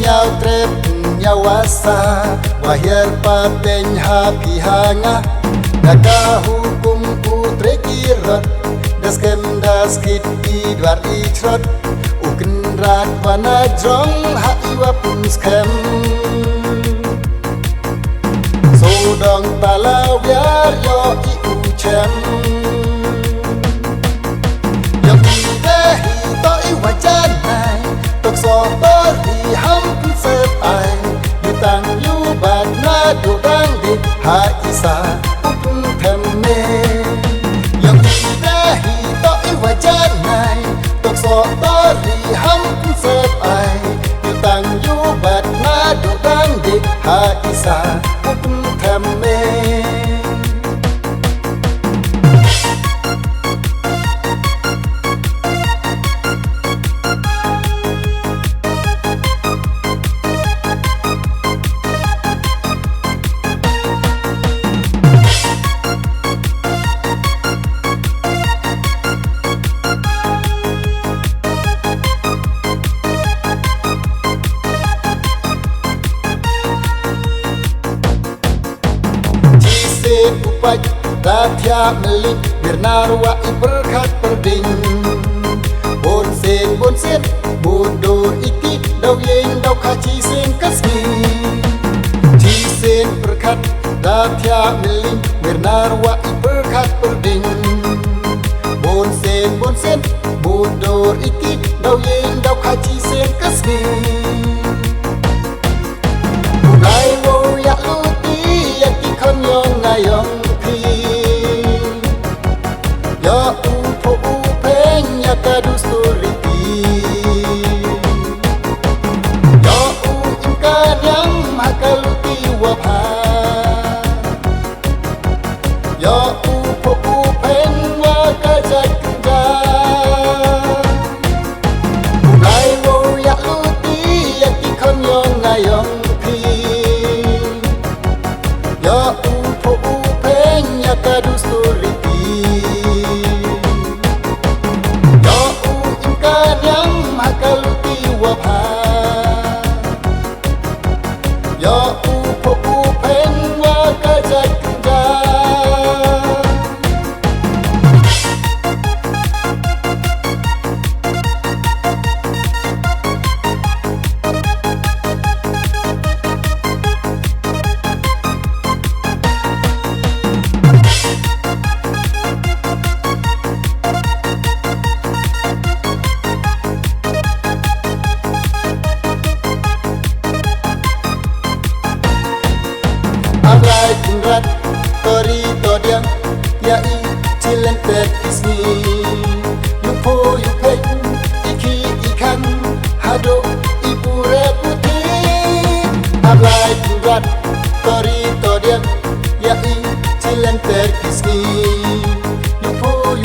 nyau trep nyawasa wahir pateng hapi hanga Daka hukum putre kirot Daskem daskit idwar ikrot Uken rat wanajrong haiwa pun skem Sodong talawyar yo i ucem Yo idehi to i wajanai Tok sotori hampun sepai Yutang yubat na dudang di haisa upun themme Yo idehi to i wajanai Tok sotori hampun sepai Yutang yubat na dudang di haisa upun themme Upat rathya melik birnarwa iberkat perding Bonsen bodo iti daw yeng daw kaci sen kasni Cisen berkat rathya melik birnarwa iberkat perding Bonsen bodo iti daw yeng daw kaci sen kasni Ulai wo yak luti yak ikon yong ngayong Ya upo upeng ya kadusturiti Ya uingkan yang makaluti wabha Ya upo upeng wakajak kenjang Ulai wo ya luti ya ikon yong ngayong Ya upo upeng ya kadusturiti Ya upo upeng wakajak kenjang Ablai kunrat tori todiam ya i cilentet isni Yupo yupek iki ikan hado ipure putih Ablai kunrat tori todiam ya i cilentet isni Yupo